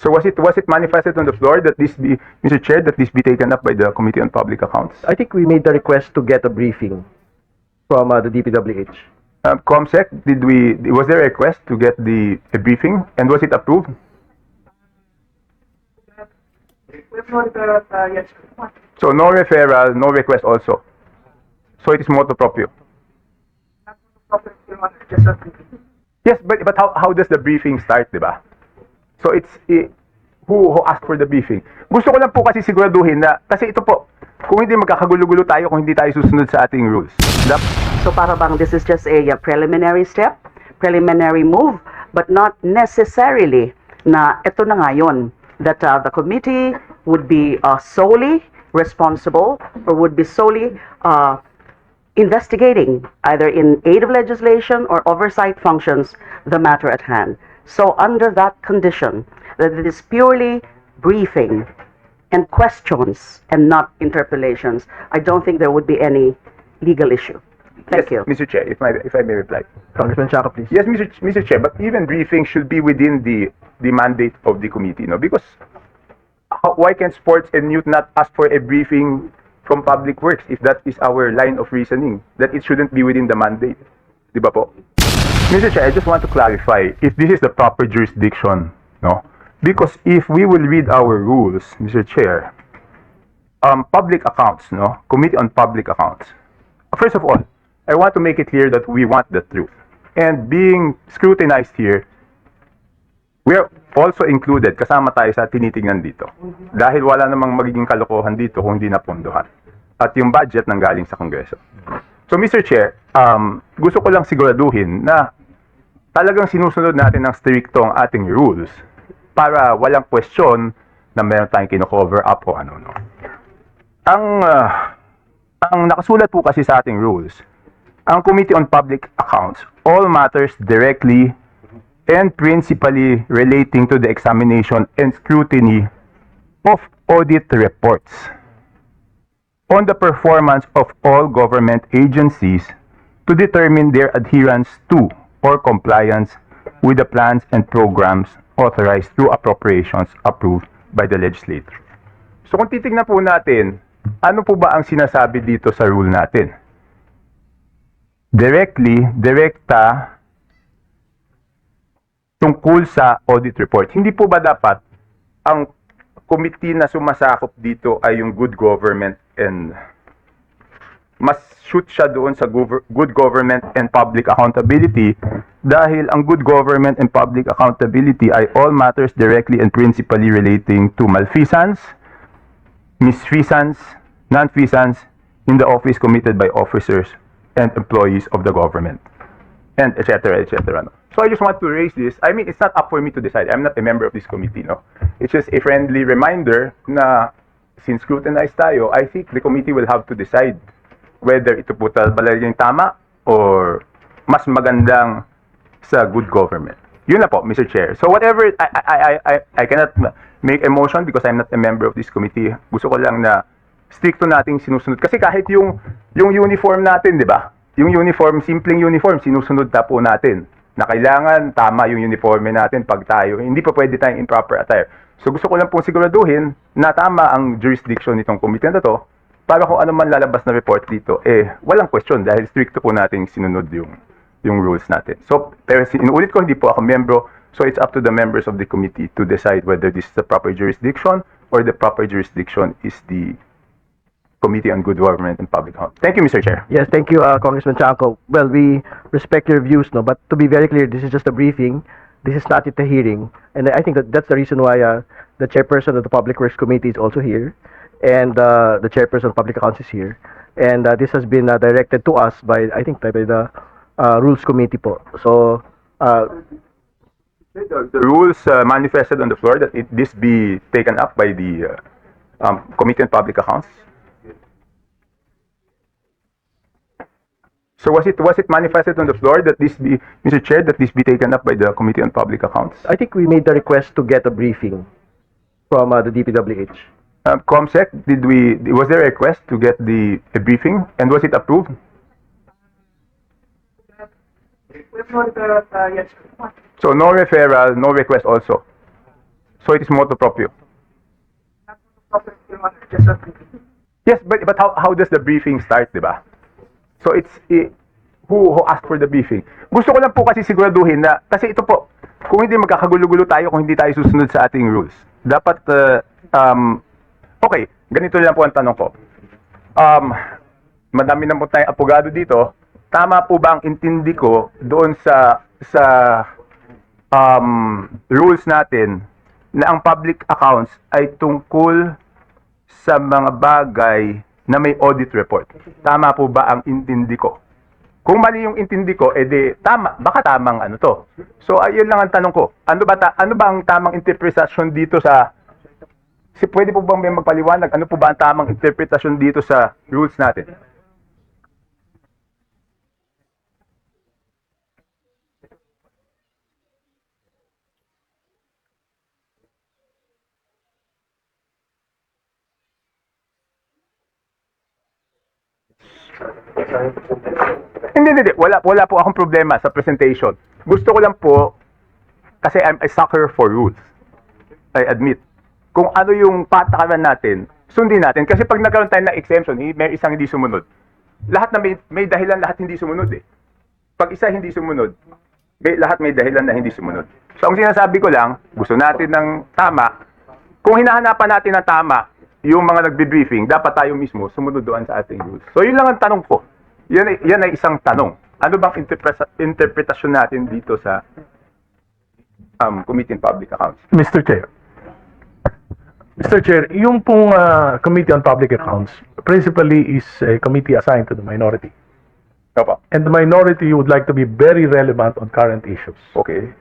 So was it manifested on the floor that this be, Mr. Chair, that this be taken up by the Committee on Public Accounts? I think we made the request to get a briefing from the DPWH. ComSec, was there a request to get a briefing, and was it approved? Yes. So no referral, no request also. So it is motu proprio. Yes, but how does the briefing start, di ba? So who asked for the briefing? Gusto ko lang po kasi siguraduhin na, kasi ito po, kung hindi magkakagulo-gulo tayo, kung hindi tayo susunod sa ating rules. So para bang this is just a preliminary step, preliminary move, but not necessarily na ito na nga yun, that the committee would be solely responsible or would be solely investigating, either in aid of legislation or oversight functions, the matter at hand. So under that condition, that it is purely briefing and questions and not interpellations, I don't think there would be any legal issue. Thank you. Mr. Chair, if I may reply. Congressman Chaco, please. Yes, Mr. Chair, but even briefing should be within the mandate of the committee, no? Because why can sports and youth not ask for a briefing from Public Works if that is our line of reasoning, that it shouldn't be within the mandate? Di ba po? Mr. Chair, I just want to clarify if this is the proper jurisdiction, no? Because if we will read our rules, Mr. Chair, public accounts, no? Committee on Public Accounts. First of all, I want to make it clear that we want the truth. And being scrutinized here, we are also included, kasama tayo sa tinitingnan dito. Dahil wala namang magiging kalokohan dito kung hindi napunduhan. At yung budget nanggaling sa Kongreso. So Mr. Chair, gusto ko lang siguraduhin na talagang sinusunod natin ng stricto ang ating rules para walang question na meron tayong kino-cover up o ano, no. Ang nakasulat po kasi sa ating rules, ang Committee on Public Accounts, all matters directly and principally relating to the examination and scrutiny of audit reports on the performance of all government agencies to determine their adherence to or compliance with the plans and programs authorized through appropriations approved by the legislature. So kung titignan po natin, ano po ba ang sinasabi dito sa rule natin? Direkta, tungkol sa audit report. Hindi po ba dapat ang committee na sumasakop dito ay yung good government and mas shoot siya doon sa good government and public accountability dahil ang good government and public accountability ay all matters directly and principally relating to malfeasance, misfeasance, nonfeasance in the office committed by officers and employees of the government, and etc. etc. No? So I just want to raise this. I mean, it's not up for me to decide. I'm not a member of this committee, no? It's just a friendly reminder na since scrutinized tayo, I think the committee will have to decide whether ito po talaga yung tama or mas magandang sa good government. Yun na po, Mr. Chair. So whatever, I cannot make a motion because I'm not a member of this committee. Gusto ko lang na stricto nating sinusunod. Kasi kahit yung uniform natin, di ba? Yung uniform, simpleng uniform, sinusunod na po natin. Na kailangan tama yung uniforme natin pag tayo. Hindi pa pwede tayong improper attire. So gusto ko lang pong siguraduhin na tama ang jurisdiction nitong committee na to para kung ano man lalabas na report dito, walang question dahil stricto po nating sinunod yung rules natin. So, pero inuulit ko, hindi po ako membro, so it's up to the members of the committee to decide whether this is the proper jurisdiction or the proper jurisdiction is the Committee on Good Government and Public Health. Thank you, Mr. Chair. Yes, thank you, Congressman Chaco. Well, we respect your views, no, but to be very clear, this is just a briefing. This is not yet a hearing, and I think that's the reason why the chairperson of the Public Works Committee is also here, and the chairperson of Public Accounts is here, and this has been directed to us by, I think, by the Rules Committee po. So, the rules manifested on the floor that this be taken up by the Committee on Public Accounts. So was it manifested on the floor that this be, Mr. Chair, that this be taken up by the Committee on Public Accounts? I think we made the request to get a briefing from the DPWH. ComSec, was there a request to get a briefing, and was it approved? Yes. So no referral, no request also. So it is motu proprio. Yes, but how does the briefing start, di ba? So it's who asked for the briefing. Gusto ko lang po kasi siguraduhin na, kasi ito po, kung hindi magkakagulo-gulo tayo, kung hindi tayo susunod sa ating rules, dapat, okay, ganito lang po ang tanong ko. Madami na po tayong apogado dito. Tama po ba ang intindi ko doon sa rules natin na ang public accounts ay tungkol sa mga bagay na may audit report? Tama po ba ang intindi ko? Kung mali yung intindi ko, edi tama, baka tamang ano to. So ayun lang ang tanong ko. Ano ba ang tamang interpretasyon dito sa pwede po bang may magpaliwanag? Ano po ba ang tamang interpretasyon dito sa rules natin? Hindi. Wala po akong problema sa presentation. Gusto ko lang po, kasi I'm a sucker for rules. I admit. Kung ano yung patakaran natin, sundin natin. Kasi pag nagkaroon tayo ng exemption, may isang hindi sumunod. Lahat na may dahilan, lahat hindi sumunod eh. Pag isa hindi sumunod, lahat may dahilan na hindi sumunod. So ang sinasabi ko lang, gusto natin ng tama. Kung hinahanapan natin ng tama, yung mga nagbe-briefing, dapat tayo mismo sumunod doon sa ating rules. So yun lang ang tanong ko. Yan ay isang tanong. Ano bang interpretasyon natin dito sa Committee on Public Accounts? Mr. Chair, yung pong Committee on Public Accounts principally is a committee assigned to the minority. Opo. And the minority would like to be very relevant on current issues. Okay.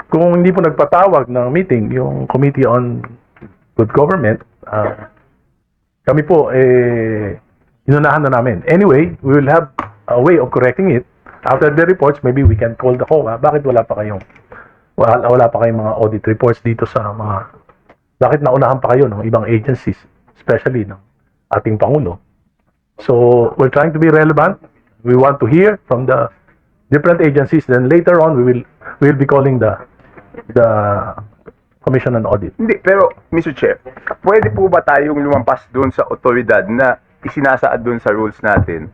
Kung hindi po nagpatawag ng meeting yung Committee on Good Government, kami po, inunahan na namin. Anyway, we will have a way of correcting it. After the reports, maybe we can call the COA. Bakit wala pa kayong mga audit reports dito sa mga... Bakit naunahan pa kayo ng ibang agencies, especially ng ating Pangulo? So, we're trying to be relevant. We want to hear from the different agencies. Then later on, we will be calling the Commission on Audit. Hindi, pero Mr. Chair, pwede po ba tayong lumampas doon sa otoridad na isinasaad doon sa rules natin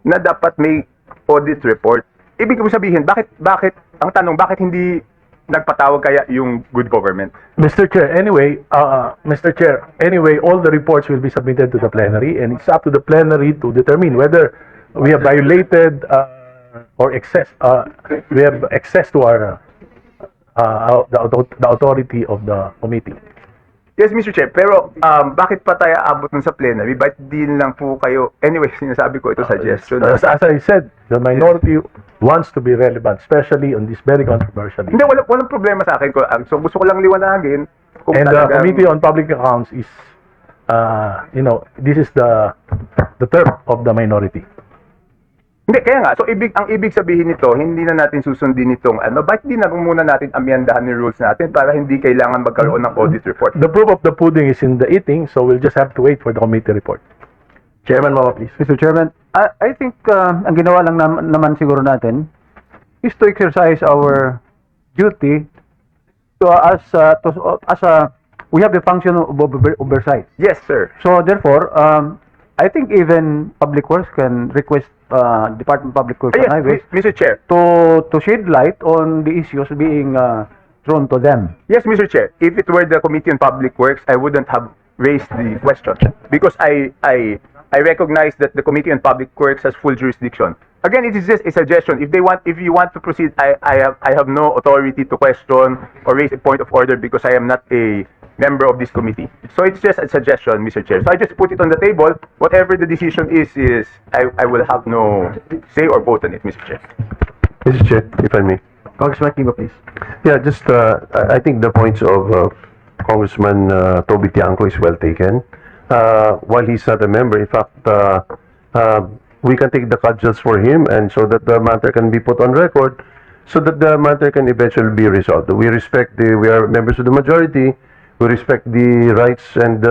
na dapat may audit report? Ibig ko sabihin, bakit hindi nagpatawag kaya yung good government? Mr. Chair, anyway, all the reports will be submitted to the plenary, and it's up to the plenary to determine whether we have violated or we have access to our the authority of the committee. Yes, Mr. Chair, pero bakit pa tayo abot nun sa plenary? Ba't din lang po kayo? Anyway, sinasabi ko ito suggestion. As I said, the minority wants to be relevant, especially on this very controversial issue. Hindi, walang problema sa akin. So gusto ko lang liwanagin. Kung And the talagang- Committee on Public Accounts is, this is the term of the minority. Hindi, kaya nga. So ang ibig sabihin nito, hindi na natin susundin itong bakit di na muna natin amyandahan yung rules natin para hindi kailangan magkaroon ng audit report? The proof of the pudding is in the eating, so we'll just have to wait for the committee report. Chairman Mama, please. Mr. Chairman, I think ang ginawa lang naman siguro natin is to exercise our duty to we have the function of oversight. Yes, sir. So therefore, I think even Public Works can request Department of Public Works and Yes, Highways Mr. Chair. to shed light on the issues being thrown to them. Yes, Mr. Chair. If it were the Committee on Public Works, I wouldn't have raised the question because I recognize that the Committee on Public Works has full jurisdiction. Again, it is just a suggestion. If you want to proceed, I have no authority to question or raise a point of order because I am not a member of this committee. So it's just a suggestion, Mr. Chair. So I just put it on the table. Whatever the decision is I will have no say or vote on it, Mr. Chair. Mr. Chair, if I may. Congressman Kimo, please. Yeah, just, I think the points of Congressman Toby Tiangco is well taken. While he's not a member, in fact, we can take the cudgels for him and so that the matter can be put on record so that the matter can eventually be resolved. We are members of the majority. We respect the rights and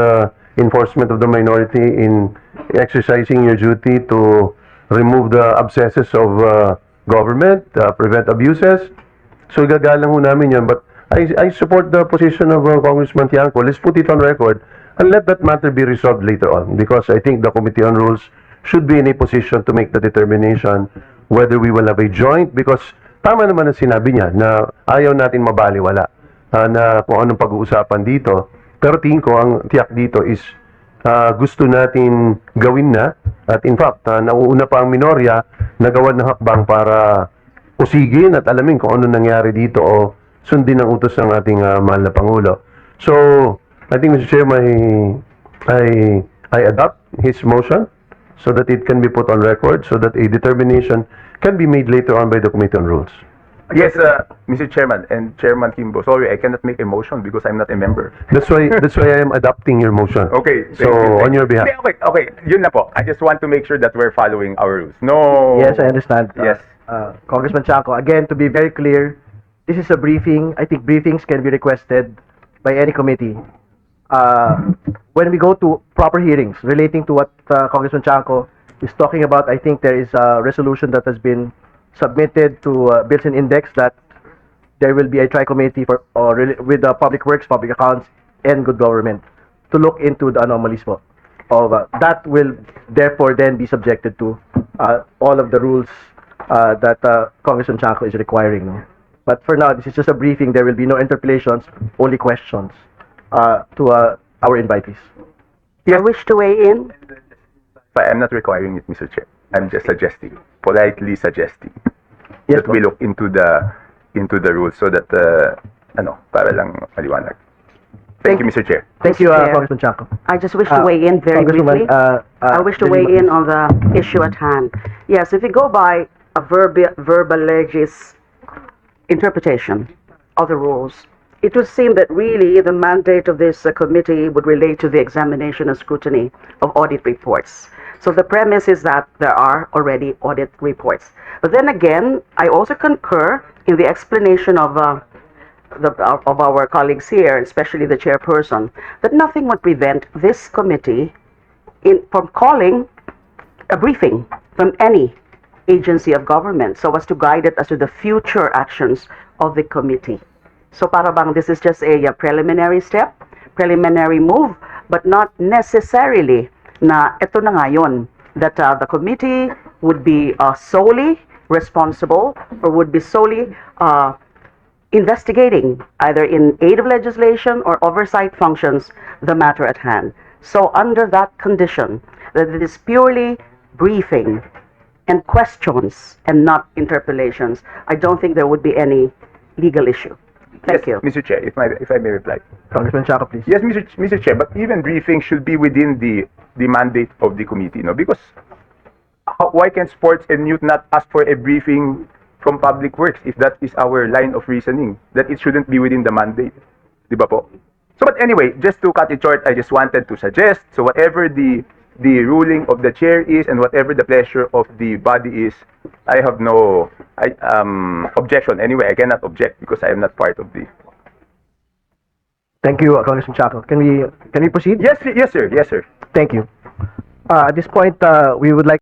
enforcement of the minority in exercising your duty to remove the abscesses of government, prevent abuses. So igagalang ho namin yan, but I support the position of Congressman Tiangco. Let's put it on record and let that matter be resolved later on, because I think the Committee on Rules should be in a position to make the determination whether we will have a joint, because tama naman ang sinabi niya na ayaw natin mabaliwala na kung anong pag-uusapan dito. Pero tingin ko ang tiyak dito is gusto natin gawin na, at in fact, nauuna pa ang minorya na gawan ng hakbang para usigin at alamin kung ano nangyari dito o sundin ang utos ng ating mahal na Pangulo. So, I think, Mr. Chair, I adopt his motion so that it can be put on record, so that a determination can be made later on by the Committee on Rules. Yes, Mr. Chairman and Chairman Kimbo. Sorry, I cannot make a motion because I'm not a member. That's why I am adopting your motion. Okay. thank So, you. on your behalf. Okay. Yun na po. I just want to make sure that we're following our rules. No. Yes, I understand. Yes. Congressman Chanco, again, to be very clear, this is a briefing. I think briefings can be requested by any committee. When we go to proper hearings relating to what Congressman Chanco is talking about, I think there is a resolution that has been submitted to Bills and Index that there will be a tri-committee with Public Works, Public Accounts, and Good Government to look into the anomalies po. That will therefore then be subjected to all of the rules that Congressman Chanco is requiring. But for now, this is just a briefing. There will be no interpellations, only questions to our invitees. I wish to weigh in. But I'm not requiring it, Mr. Chair. I'm just suggesting, politely suggesting, Yes, that we look into the rules so that, para lang maliwanag. Thank you, Mr. Chair. Thank you, Chair. Congressman Chanco. I just wish to weigh in very Congresswoman, briefly. I wish to weigh in on the issue at hand. Yes, if you go by a verbal legis interpretation of the rules, it would seem that really the mandate of this committee would relate to the examination and scrutiny of audit reports. So the premise is that there are already audit reports. But then again, I also concur in the explanation of our colleagues here, especially the chairperson, that nothing would prevent this committee from calling a briefing from any agency of government so as to guide it as to the future actions of the committee. So para bang this is just a preliminary step, preliminary move, but not necessarily na ito na nga yun, that the committee would be solely responsible or would be solely investigating, either in aid of legislation or oversight functions, the matter at hand. So under that condition, that it is purely briefing and questions and not interpellations, I don't think there would be any legal issue. Thank you. Mr. Chair, if I may reply. Congressman Chanco, please. Yes, Mr. Chair, but even briefing should be within the mandate of the committee, no? Because why can sports and youth not ask for a briefing from Public Works if that is our line of reasoning, that it shouldn't be within the mandate? Di ba po? So, but anyway, just to cut it short, I just wanted to suggest, so whatever the ruling of the chair is and whatever the pleasure of the body is, I have no objection. Anyway, I cannot object because I am not part of the... Thank you, Congressman Chanco. Can we proceed? Yes, sir. Thank you. At this point, we would like